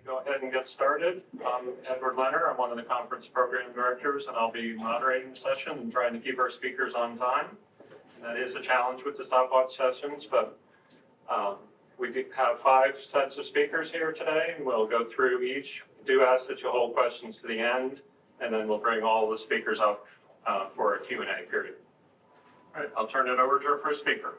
go ahead and get started. I'm Edward Leonard. I'm one of the conference program directors, and I'll be moderating the session and trying to keep our speakers on time. And that is a challenge with the stopwatch sessions, but we do have 5 sets of speakers here today, and we'll go through each. We do ask that you hold questions to the end, and then we'll bring all the speakers up for a Q&A period. All right, I'll turn it over to our first speaker.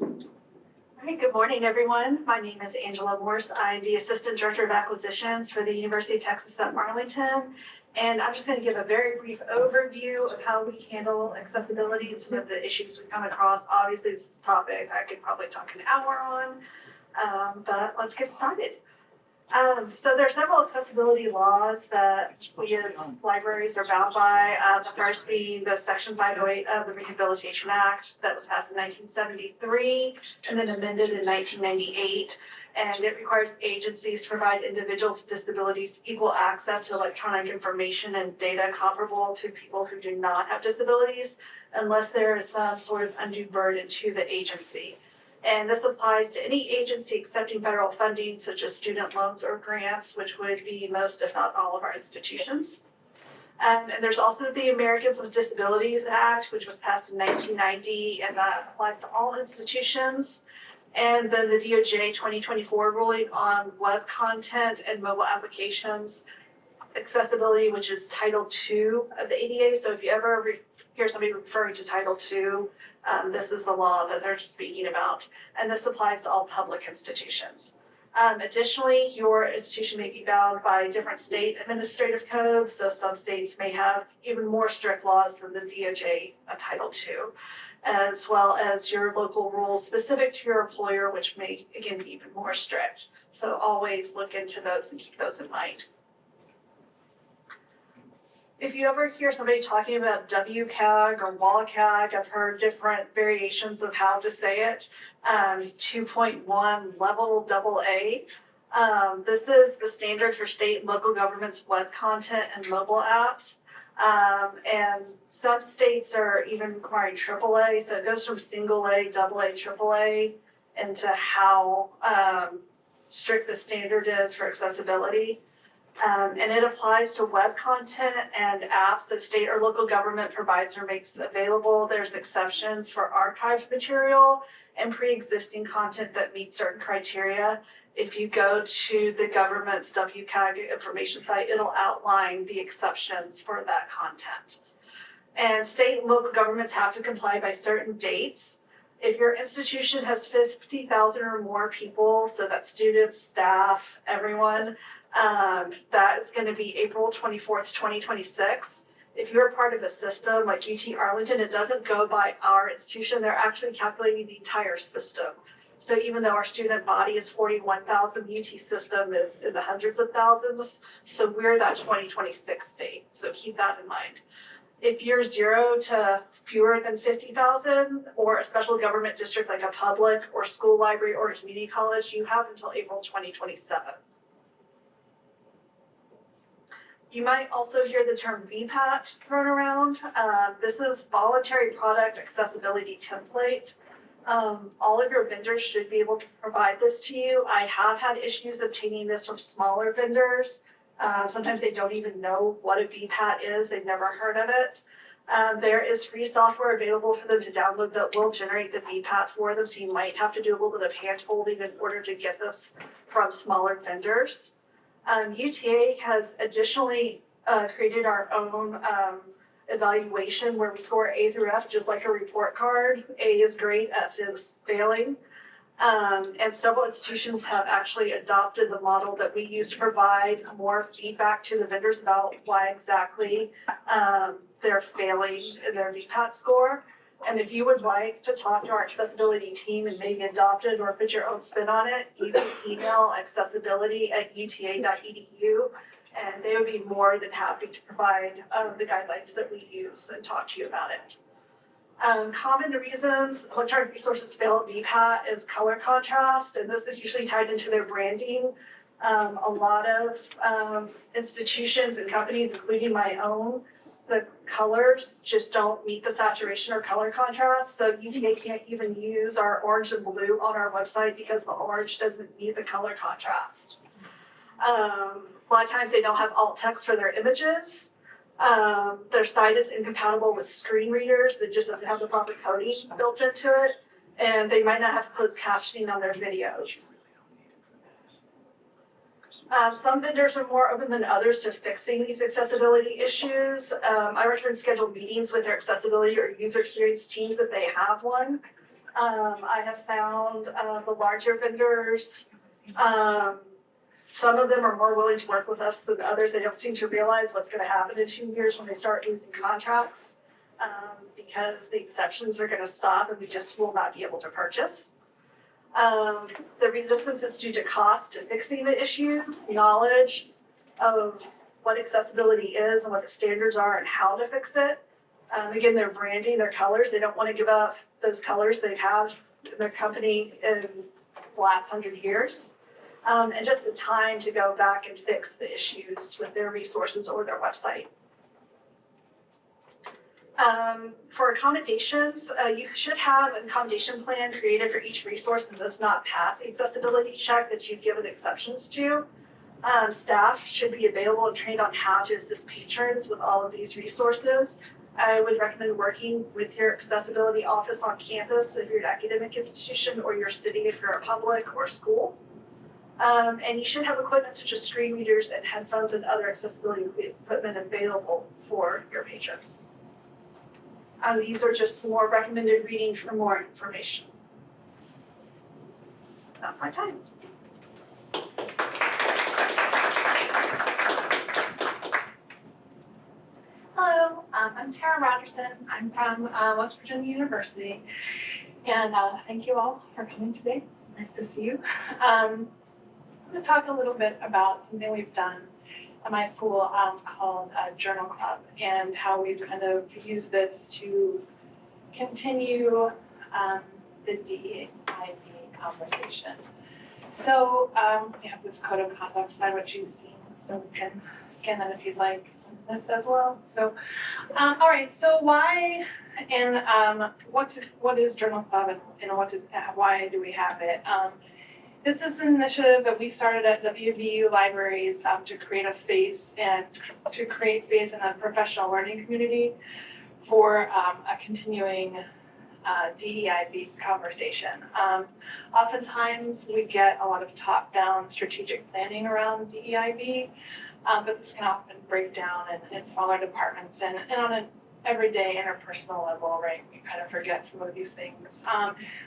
All right, good morning, everyone. My name is Angela Morse. I'm the Assistant Director of Acquisitions for the University of Texas at Arlington. And I'm just going to give a very brief overview of how we handle accessibility and some of the issues we come across. Obviously, this is a topic I could probably talk an hour on, but let's get started. So there are several accessibility laws that we as libraries are bound by. The first being the Section 508 of the Rehabilitation Act that was passed in 1973 and then amended in 1998. And it requires agencies to provide individuals with disabilities equal access to electronic information and data comparable to people who do not have disabilities, unless there is some sort of undue burden to the agency. And this applies to any agency accepting federal funding, such as student loans or grants, which would be most, if not all, of our institutions. And there's also the Americans with Disabilities Act, which was passed in 1990, and that applies to all institutions. And then the DOJ 2024 ruling on web content and mobile applications accessibility, which is Title II of the ADA. So if you ever hear somebody referring to Title II, this is the law that they're speaking about, and this applies to all public institutions. Additionally, your institution may be bound by different state administrative codes, so some states may have even more strict laws than the DOJ Title II, as well as your local rules specific to your employer, which may, again, be even more strict. So always look into those and keep those in mind. If you ever hear somebody talking about WCAG or WCAG, I've heard different variations of how to say it. 2.1 level AA. This is the standard for state and local governments' web content and mobile apps. And some states are even requiring AAA, so it goes from single A, AA, AAA, into how strict the standard is for accessibility. And it applies to web content and apps that state or local government provides or makes available. There's exceptions for archived material and pre-existing content that meet certain criteria. If you go to the government's WCAG information site, it'll outline the exceptions for that content. And state and local governments have to comply by certain dates. If your institution has 50,000 or more people, so that's students, staff, everyone, that is going to be April 24th, 2026. If you're part of a system like UT Arlington, it doesn't go by our institution. They're actually calculating the entire system. So even though our student body is 41,000, UT system is in the hundreds of thousands. So we're that 2026 date. So keep that in mind. If you're 0 to fewer than 50,000 or a special government district like a public or school library or a community college, you have until April 2027. You might also hear the term VPAT thrown around. This is Voluntary Product Accessibility Template. All of your vendors should be able to provide this to you. I have had issues obtaining this from smaller vendors. Sometimes they don't even know what a VPAT is. They've never heard of it. There is free software available for them to download that will generate the VPAT for them. So you might have to do a little bit of hand holding in order to get this from smaller vendors. UTA has additionally created our own evaluation where we score A through F, just like a report card. A is great, F is failing. And several institutions have actually adopted the model that we use to provide more feedback to the vendors about why exactly they're failing in their VPAT score. And if you would like to talk to our accessibility team and maybe adopt it or put your own spin on it, you can email accessibility@uta.edu, and they would be more than happy to provide the guidelines that we use and talk to you about it. Common reasons electronic resources fail at VPAT is color contrast, and this is usually tied into their branding. A lot of institutions and companies, including my own, the colors just don't meet the saturation or color contrast. So UTA can't even use our orange and blue on our website because the orange doesn't meet the color contrast. A lot of times they don't have alt text for their images. Their site is incompatible with screen readers. It just doesn't have the proper coding built into it. And they might not have closed captioning on their videos. Some vendors are more open than others to fixing these accessibility issues. I recommend schedule meetings with their accessibility or user experience teams if they have one. I have found the larger vendors, some of them are more willing to work with us than others. They don't seem to realize what's going to happen in 2 years when they start losing contracts because the exceptions are going to stop and we just will not be able to purchase. The resistance is due to cost to fixing the issues, knowledge of what accessibility is and what the standards are and how to fix it. Again, their branding, their colors, they don't want to give up those colors they've had in their company in the last 100 years. And just the time to go back and fix the issues with their resources or their website. For accommodations, you should have an accommodation plan created for each resource and does not pass the accessibility check that you've given exceptions to. Staff should be available and trained on how to assist patrons with all of these resources. I would recommend working with your accessibility office on campus if you're an academic institution or your city if you're a public or school. And you should have equipment such as screen readers and headphones and other accessibility equipment available for your patrons. These are just more recommended reading for more information. That's my time. Hello, I'm Tara Rogerson. I'm from West Virginia University. And thank you all for coming today. It's nice to see you. I'm going to talk a little bit about something we've done at my school called Journal Club and how we've kind of used this to continue the DIEB conversation. So we have this code of conduct slide, which you've seen, so you can scan that if you'd like this as well. So, all right, so why and what is Journal Club and why do we have it? This is an initiative that we started at WVU libraries to create a space and to create space in a professional learning community for a continuing DEIB conversation. Oftentimes we get a lot of top-down strategic planning around DEIB, but this can often break down in smaller departments and on an everyday interpersonal level, right? We kind of forget some of these things,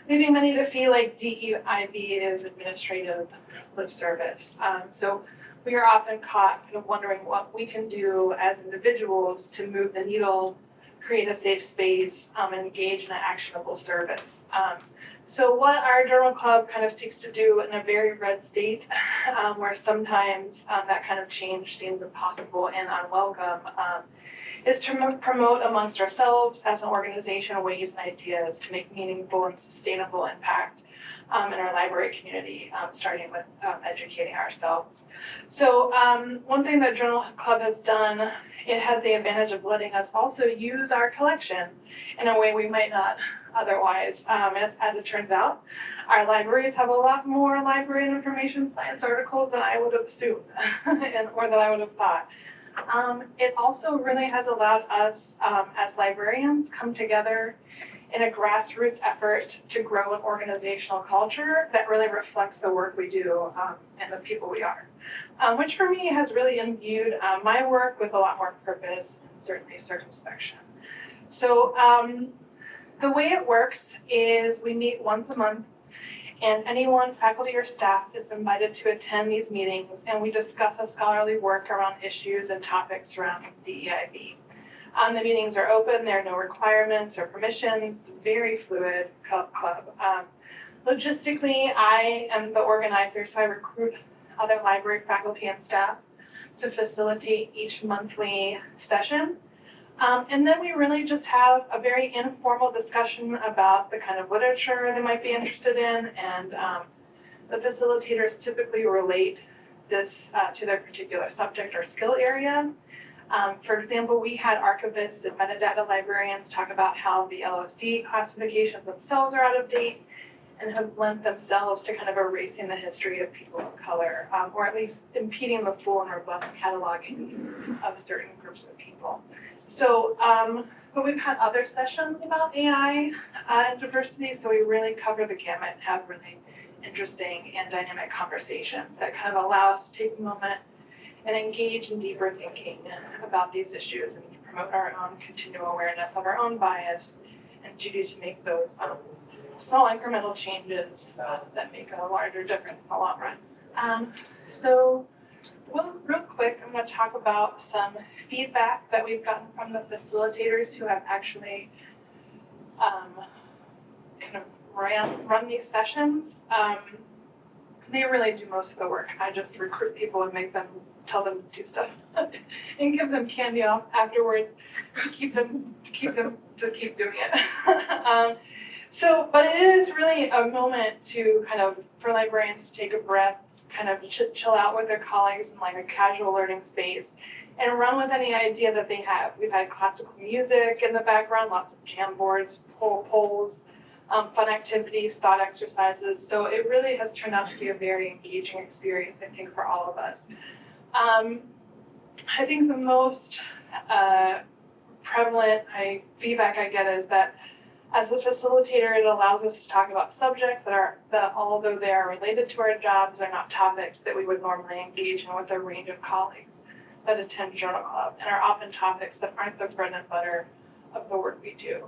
leaving many to feel like DEIB is administrative lip service. So we are often caught kind of wondering what we can do as individuals to move the needle, create a safe space, and engage in an actionable service. So what our Journal Club kind of seeks to do in a very red state, where sometimes that kind of change seems impossible and unwelcome, is to promote amongst ourselves as an organization ways and ideas to make meaningful and sustainable impact in our library community, starting with educating ourselves. So one thing that Journal Club has done, it has the advantage of letting us also use our collection in a way we might not otherwise. As it turns out, our libraries have a lot more library and information science articles than I would have assumed or that I would have thought. It also really has allowed us as librarians come together in a grassroots effort to grow an organizational culture that really reflects the work we do and the people we are, which for me has really imbued my work with a lot more purpose and certainly circumspection. So the way it works is we meet once a month, and anyone, faculty or staff, is invited to attend these meetings, and we discuss a scholarly work around issues and topics surrounding DEIB. The meetings are open, there are no requirements or permissions, it's a very fluid club. Logistically, I am the organizer, so I recruit other library faculty and staff to facilitate each monthly session. And then we really just have a very informal discussion about the kind of literature they might be interested in, and the facilitators typically relate this to their particular subject or skill area. For example, we had archivists and metadata librarians talk about how the LOC classifications themselves are out of date and have lent themselves to kind of erasing the history of people of color, or at least impeding the full and robust cataloging of certain groups of people. So, but we've had other sessions about AI and diversity, so we really cover the gamut and have really interesting and dynamic conversations that kind of allow us to take a moment and engage in deeper thinking about these issues and promote our own continual awareness of our own bias and duty to make those small incremental changes that make a larger difference in the long run. Well, real quick, I'm going to talk about some feedback that we've gotten from the facilitators who have actually kind of run these sessions. They really do most of the work. I just recruit people and tell them to do stuff and give them candy off afterwards to keep them to keep doing it. But it is really a moment to kind of, for librarians to take a breath, kind of chill out with their colleagues in like a casual learning space and run with any idea that they have. We've had classical music in the background, lots of jam boards, polls, fun activities, thought exercises. So it really has turned out to be a very engaging experience, I think, for all of us. I think the most prevalent feedback I get is that as a facilitator, it allows us to talk about subjects that although they are related to our jobs, are not topics that we would normally engage in with a range of colleagues that attend Journal Club, and are often topics that aren't the bread and butter of the work we do.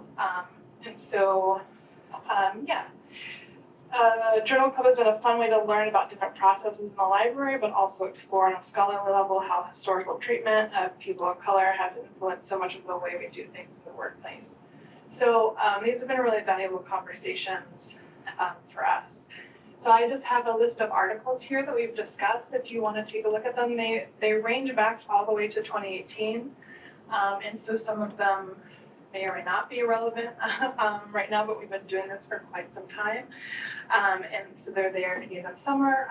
Journal Club has been a fun way to learn about different processes in the library, but also explore on a scholarly level how historical treatment of people of color has influenced so much of the way we do things in the workplace. So these have been really valuable conversations for us. So I just have a list of articles here that we've discussed. If you want to take a look at them, they range back all the way to 2018. And so some of them may or may not be relevant right now, but we've been doing this for quite some time. And so they're there. Many of them. Some are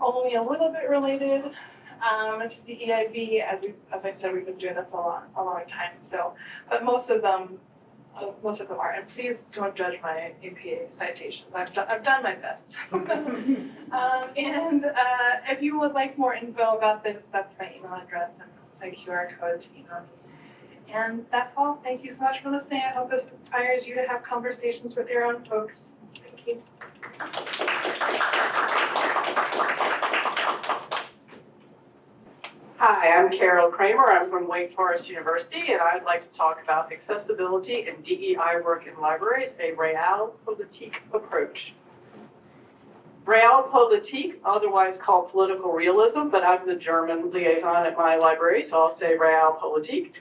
only a little bit related to DIEB. As I said, we've been doing this a long time. So, but most of them are. And please don't judge my APA citations. I've done my best. If you would like more info about this, that's my email address and it's my QR code to email me. And that's all. Thank you so much for listening. I hope this inspires you to have conversations with your own folks. Thank you. Hi, I'm Carol Kramer. I'm from Wake Forest University, and I'd like to talk about accessibility and DEI work in libraries, a Realpolitik approach. Realpolitik, otherwise called political realism, but I'm the German liaison at my library, so I'll say Realpolitik.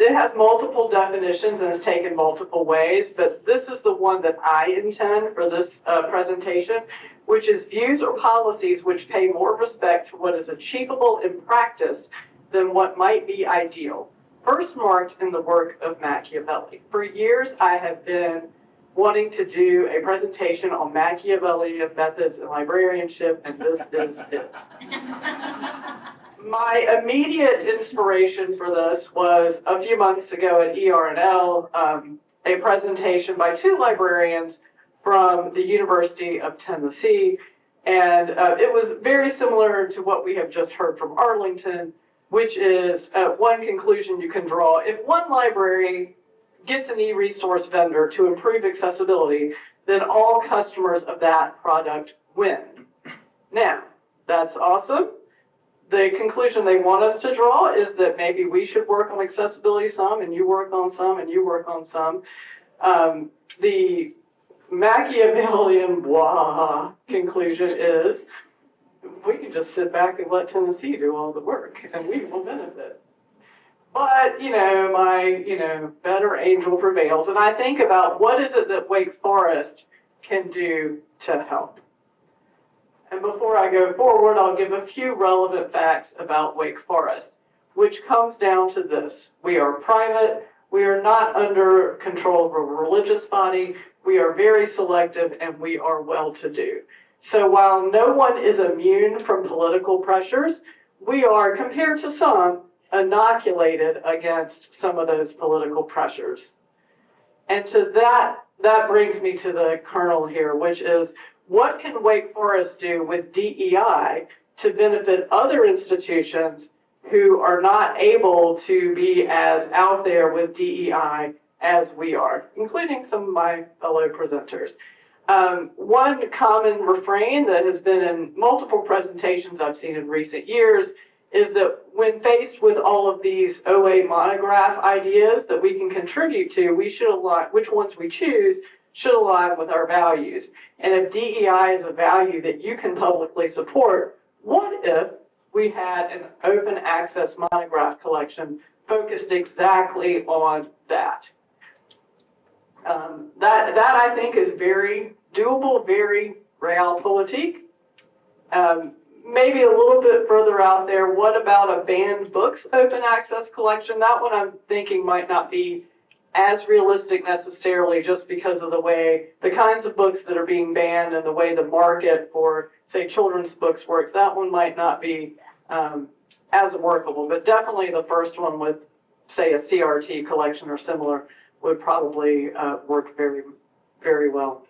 It has multiple definitions and is taken multiple ways, but this is the one that I intend for this presentation, which is views or policies which pay more respect to what is achievable in practice than what might be ideal. First marked in the work of Machiavelli. For years, I have been wanting to do a presentation on Machiavellian methods in librarianship, and this is it. My immediate inspiration for this was a few months ago at ERNL, a presentation by two librarians from the University of Tennessee, and it was very similar to what we have just heard from Arlington, which is one conclusion you can draw. If one library gets an e-resource vendor to improve accessibility, then all customers of that product win. Now, that's awesome. The conclusion they want us to draw is that maybe we should work on accessibility some, and you work on some, and you work on some. The Machiavellian blah conclusion is we can just sit back and let Tennessee do all the work, and we will benefit. But, my, better angel prevails, and I think about what is it that Wake Forest can do to help. And before I go forward, I'll give a few relevant facts about Wake Forest, which comes down to this. We are private. We are not under control of a religious body. We are very selective, and we are well-to-do. So while no one is immune from political pressures, we are, compared to some, inoculated against some of those political pressures. And to that brings me to the kernel here, which is, what can Wake Forest do with DEI to benefit other institutions who are not able to be as out there with DEI as we are, including some of my fellow presenters. One common refrain that has been in multiple presentations I've seen in recent years is that when faced with all of these OA monograph ideas that we can contribute to, we should align, which ones we choose should align with our values. And if DEI is a value that you can publicly support, what if we had an open access monograph collection focused exactly on that? That I think is very doable, very Realpolitik. Maybe a little bit further out there, what about a banned books open access collection? That one I'm thinking might not be as realistic necessarily, just because of the way, the kinds of books that are being banned and the way the market for, say, children's books works. That one might not be as workable, but definitely the first one with, say, a CRT collection or similar would probably work very, very well.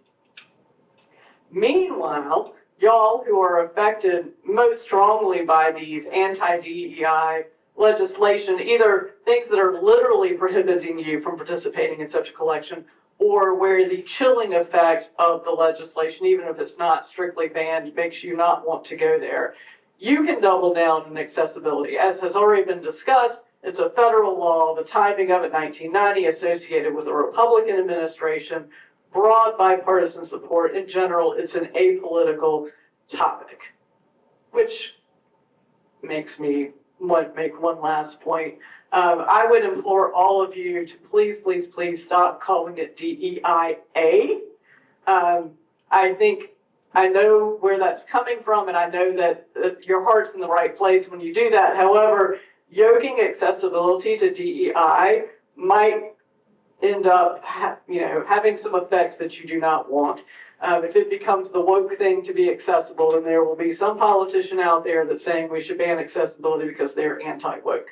Meanwhile, y'all who are affected most strongly by these anti-DEI legislation, either things that are literally prohibiting you from participating in such a collection, or where the chilling effect of the legislation, even if it's not strictly banned, makes you not want to go there, you can double down on accessibility. As has already been discussed, it's a federal law, the timing of it, 1990, associated with a Republican administration, broad bipartisan support. In general, it's an apolitical topic, which makes me want to make one last point. I would implore all of you to please, please, please stop calling it DEIA. I know where that's coming from, and I know that your heart's in the right place when you do that. However, yoking accessibility to DEI might end up having some effects that you do not want. If it becomes the woke thing to be accessible, then there will be some politician out there that's saying we should ban accessibility because they're anti-woke.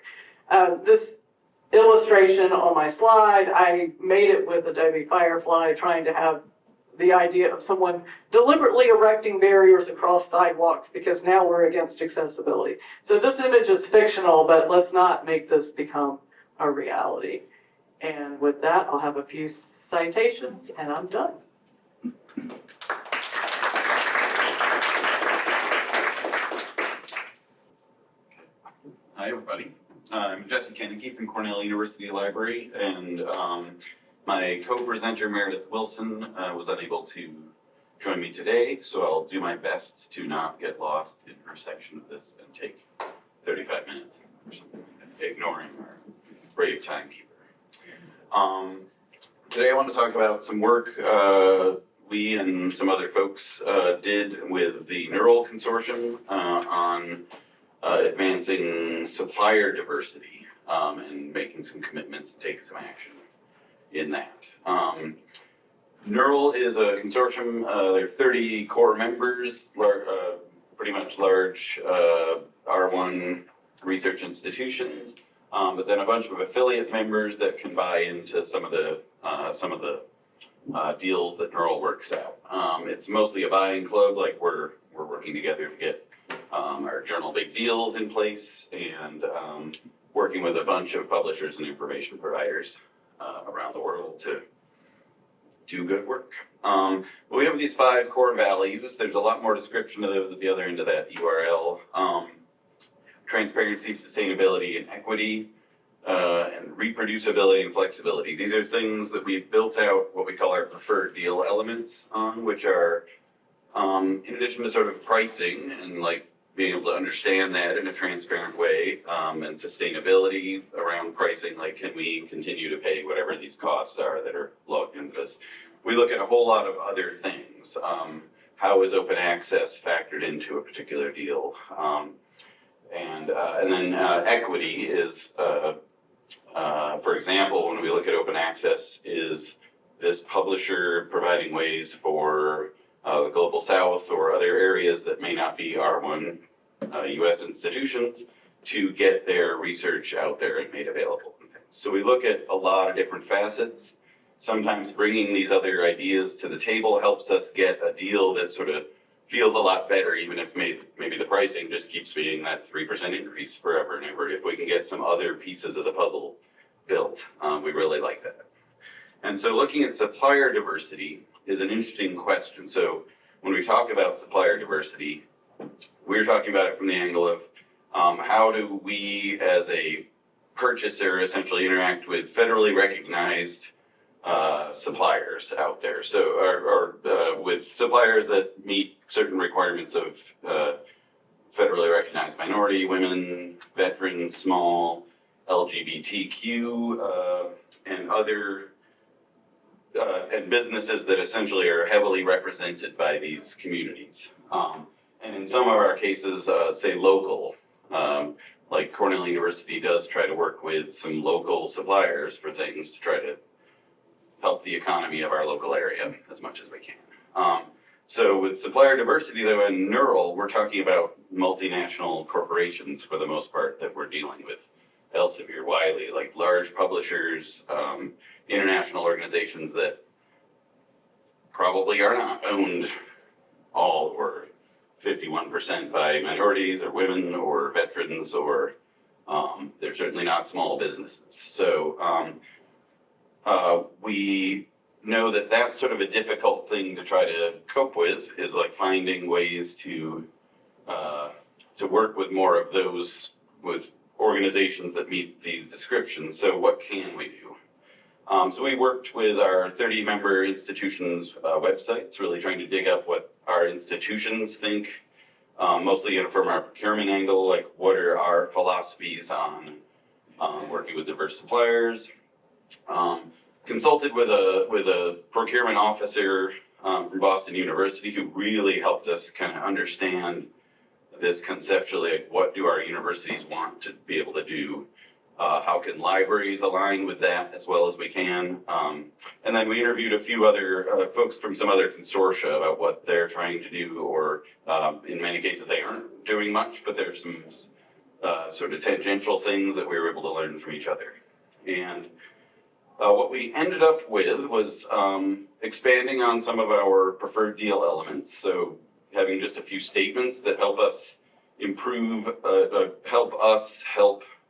This illustration on my slide, I made it with Adobe Firefly, trying to have the idea of someone deliberately erecting barriers across sidewalks because now we're against accessibility. So this image is fictional, but let's not make this become a reality. And with that, I'll have a few citations and I'm done. Hi, everybody. I'm Jesse Kennedy from Cornell University Library, and my co-presenter, Meredith Wilson, was unable to join me today, so I'll do my best to not get lost in her section of this and take 35 minutes or something, ignoring our brave timekeeper. Today I want to talk about some work we and some other folks did with the NERL consortium on advancing supplier diversity and making some commitments to take some action in that. NERL is a consortium, there are 30 core members, pretty much large R1 research institutions, but then a bunch of affiliate members that can buy into some of the deals that NERL works out. It's mostly a buying club, like we're working together to get our journal big deals in place and working with a bunch of publishers and information providers around the world to do good work. We have these 5 core values. There's a lot more description of those at the other end of that URL. Transparency, sustainability, and equity, and reproducibility and flexibility. These are things that we've built out what we call our preferred deal elements on, which are, in addition to sort of pricing and like being able to understand that in a transparent way, and sustainability around pricing, like can we continue to pay whatever these costs are that are logged into this. We look at a whole lot of other things. How is open access factored into a particular deal? And then equity is, for example, when we look at open access, is this publisher providing ways for the Global South or other areas that may not be R1 US institutions to get their research out there and made available. So we look at a lot of different facets. Sometimes bringing these other ideas to the table helps us get a deal that sort of feels a lot better, even if maybe the pricing just keeps being that 3% increase forever and ever. If we can get some other pieces of the puzzle built, we really like that. And so looking at supplier diversity is an interesting question. So when we talk about supplier diversity, we're talking about it from the angle of how do we as a purchaser essentially interact with federally recognized suppliers out there. So, or with suppliers that meet certain requirements of federally recognized minority, women, veterans, small, LGBTQ, and other and businesses that essentially are heavily represented by these communities. And in some of our cases, say local, like Cornell University does try to work with some local suppliers for things to try to help the economy of our local area as much as we can. So with supplier diversity though in NERL, we're talking about multinational corporations for the most part that we're dealing with. Elsevier, Wiley, like large publishers, international organizations that probably are not owned all or 51% by minorities or women or veterans, or they're certainly not small businesses. So we know that that's sort of a difficult thing to try to cope with, is like finding ways to work with more of those, with organizations that meet these descriptions. So what can we do? So we worked with our 30-member institutions websites, really trying to dig up what our institutions think, mostly from our procurement angle, like what are our philosophies on working with diverse suppliers. Consulted with a procurement officer from Boston University who really helped us kind of understand this conceptually, like what do our universities want to be able to do? How can libraries align with that as well as we can? And then we interviewed a few other folks from some other consortia about what they're trying to do, or in many cases they aren't doing much, but there's some sort of tangential things that we were able to learn from each other. And what we ended up with was expanding on some of our preferred deal elements. So having just a few statements that help us improve, help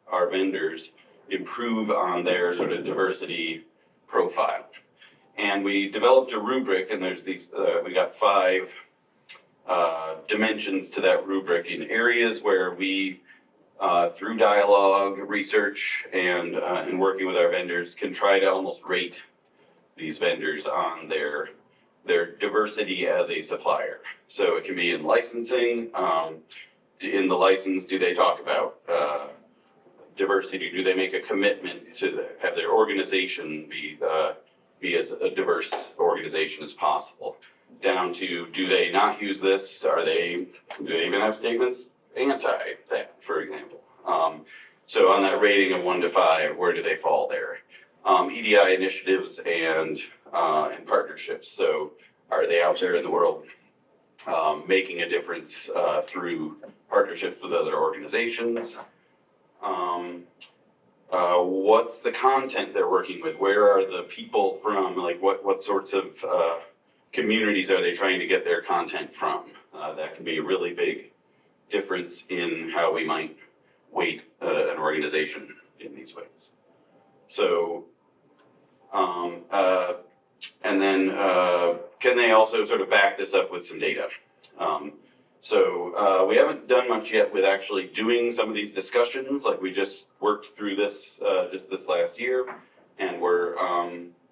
our vendors improve on their sort of diversity profile. And we developed a rubric, and there's these, we got 5 dimensions to that rubric in areas where we, through dialogue, research, and working with our vendors, can try to almost rate these vendors on their diversity as a supplier. So it can be in licensing. In the license, do they talk about diversity? Do they make a commitment to have their organization be as a diverse organization as possible? Down to, do they not use this? Do they even have statements anti that, for example? So on that rating of 1 to 5, where do they fall there? EDI initiatives and partnerships. So are they out there in the world making a difference through partnerships with other organizations? What's the content they're working with? Where are the people from? Like what sorts of communities are they trying to get their content from? That can be a really big difference in how we might weight an organization in these ways. So, and then can they also sort of back this up with some data? So we haven't done much yet with actually doing some of these discussions. Like we just worked through this just this last year, and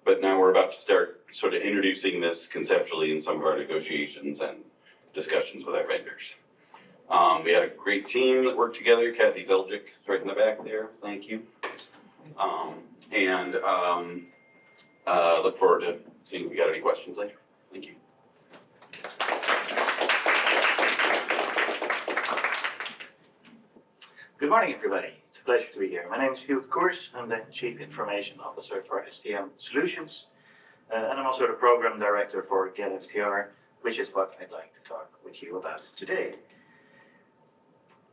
but now we're about to start sort of introducing this conceptually in some of our negotiations and discussions with our vendors. We had a great team that worked together. Kathy Zeljic is right in the back there. Thank you. Look forward to seeing if we got any questions later. Thank you. Good morning, everybody. It's a pleasure to be here. My name is Field Koers. I'm the Chief Information Officer for STM Solutions. And I'm also the Program Director for GetFTR, which is what I'd like to talk with you about today.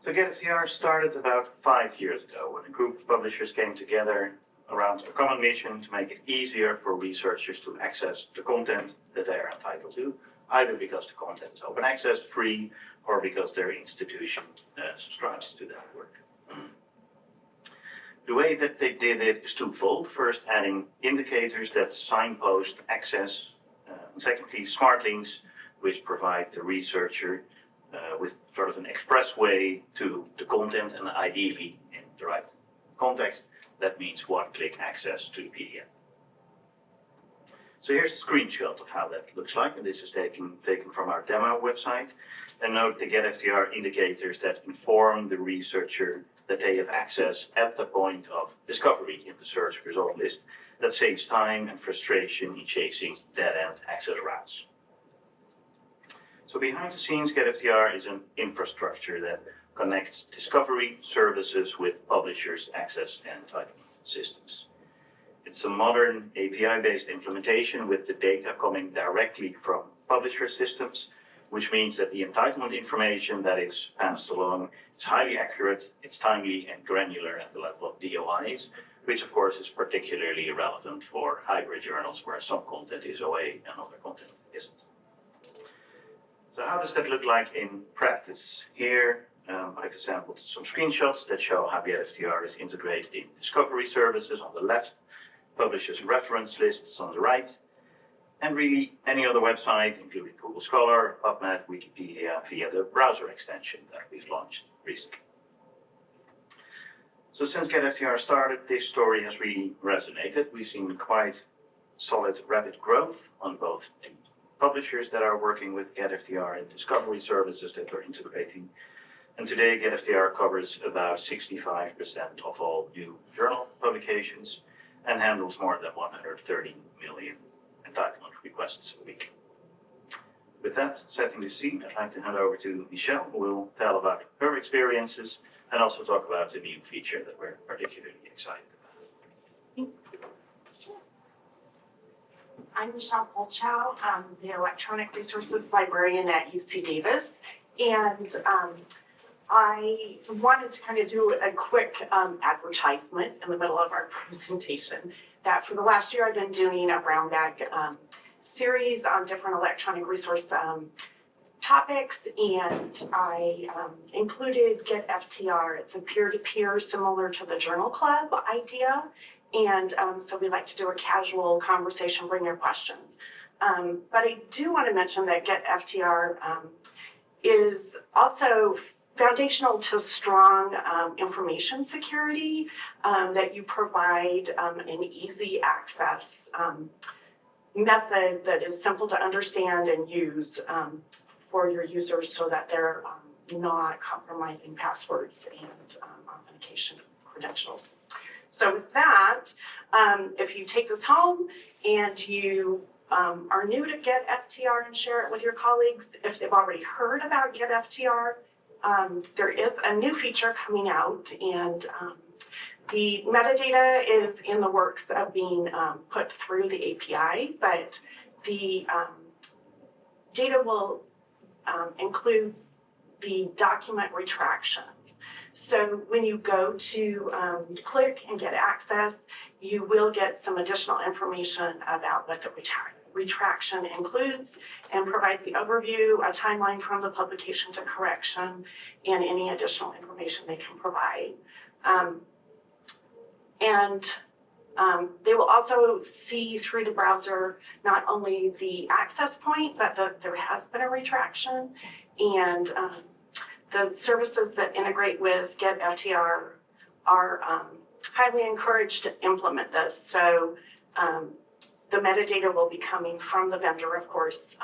So GetFTR started about 5 years ago when a group of publishers came together around a common mission to make it easier for researchers to access the content that they are entitled to, either because the content is open access, free, or because their institution subscribes to that work. The way that they did it is twofold. First, adding indicators that signpost access. And secondly, smart links, which provide the researcher with sort of an express way to the content, and ideally in the right context. That means one-click access to the PDF. So here's a screenshot of how that looks like, and this is taken from our demo website. And note the GetFTR indicators that inform the researcher that they have access at the point of discovery in the search result list. That saves time and frustration in chasing dead-end access routes. So behind the scenes, GetFTR is an infrastructure that connects discovery services with publishers' access and entitlement systems. It's a modern API-based implementation with the data coming directly from publisher systems, which means that the entitlement information that is passed along is highly accurate, it's timely and granular at the level of DOIs, which of course is particularly relevant for hybrid journals where some content is OA and other content isn't. So how does that look like in practice? Here I've sampled some screenshots that show how GetFTR is integrated in discovery services on the left, publishers' reference lists on the right, and really any other website, including Google Scholar, PubMed, Wikipedia, via the browser extension that we've launched recently. So since GetFTR started, this story has really resonated. We've seen quite solid, rapid growth on both the publishers that are working with GetFTR and discovery services that we're integrating. And today, GetFTR covers about 65% of all new journal publications and handles more than 130 million entitlement requests a week. With that, setting the scene, I'd like to hand over to Michelle, who will tell about her experiences and also talk about the new feature that we're particularly excited about. I'm Michelle Polchow. I'm the Electronic Resources Librarian at UC Davis. And I wanted to kind of do a quick advertisement in the middle of our presentation that for the last year I've been doing a brown bag series on different electronic resource topics, and I included GetFTR. It's a peer-to-peer similar to the Journal Club idea. And so we like to do a casual conversation, bring your questions. But I do want to mention that GetFTR is also foundational to strong information security, that you provide an easy access method that is simple to understand and use for your users so that they're not compromising passwords and authentication credentials. So with that, if you take this home and you are new to GetFTR and share it with your colleagues, if they've already heard about GetFTR, there is a new feature coming out, and the metadata is in the works of being put through the API, but the data will include the document retractions. So when you go to click and get access, you will get some additional information about what the retraction includes and provides the overview, a timeline from the publication to correction, and any additional information they can provide. They will also see through the browser not only the access point, but that there has been a retraction, and the services that integrate with GetFTR are highly encouraged to implement this. So the metadata will be coming from the vendor, of course,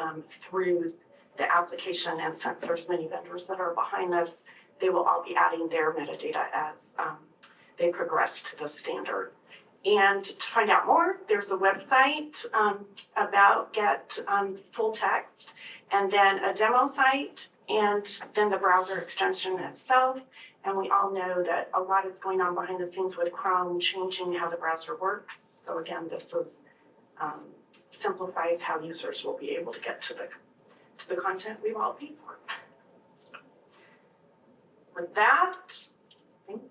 through the application. And since there's many vendors that are behind this, they will all be adding their metadata as they progress to the standard. And to find out more, there's a website about Get full text, and then a demo site, and then the browser extension itself. And we all know that a lot is going on behind the scenes with Chrome, changing how the browser works. So again, this is simplifies how users will be able to get to the content we've all paid for. with that, I think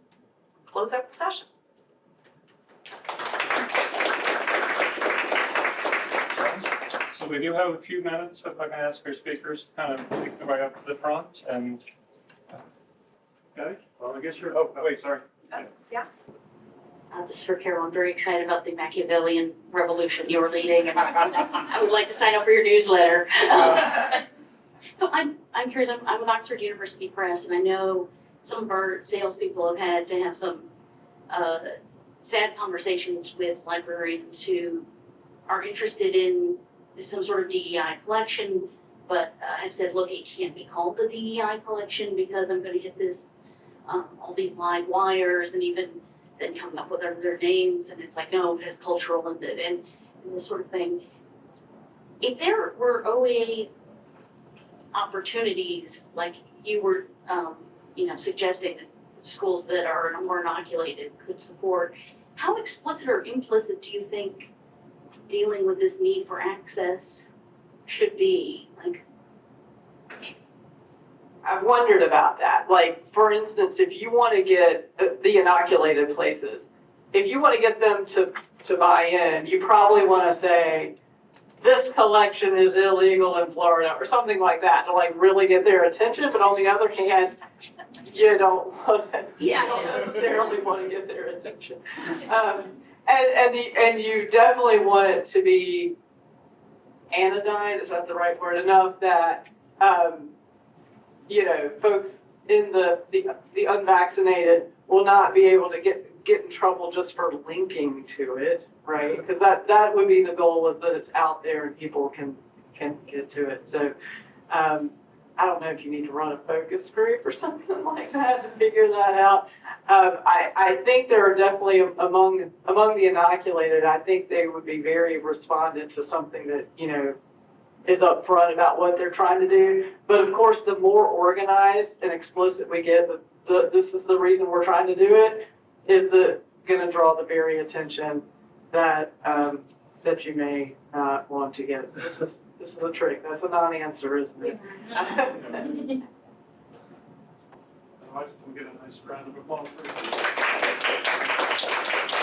close out the session. So we do have a few minutes, if I can ask our speakers to kind of make their way up to the front and, okay, well, I guess you're, oh, wait, sorry. This is for Carol. I'm very excited about the Machiavellian revolution you're leading, and I would like to sign up for your newsletter. So I'm curious. I'm with Oxford University Press, and I know some of our salespeople have had to have some sad conversations with librarians who are interested in some sort of DEI collection, but have said, look, it can't be called a DEI collection because I'm going to get this all these live wires and even then coming up with their names, and it's like, no, it's cultural and this sort of thing. If there were OA opportunities, like you were, suggesting that schools that are more inoculated could support, how explicit or implicit do you think dealing with this need for access should be? Like, I've wondered about that. Like, for instance, if you want to get the inoculated places, if you want to get them to buy in, you probably want to say, this collection is illegal in Florida or something like that to like really get their attention. But on the other hand, you don't necessarily want to get their attention. And you definitely want it to be anodyne, is that the right word, enough that folks in the unvaccinated will not be able to get in trouble just for linking to it, right? Because that would be the goal, is that it's out there and people can get to it. So I don't know if you need to run a focus group or something like that to figure that out. I think there are definitely among the inoculated, I think they would be very respondent to something that, is upfront about what they're trying to do. But of course, the more organized and explicit we get, this is the reason we're trying to do it, is going to draw the very attention that that you may not want to get. So this is a trick. That's a non-answer, isn't it? Otherwise, we'll get a nice round of applause for you.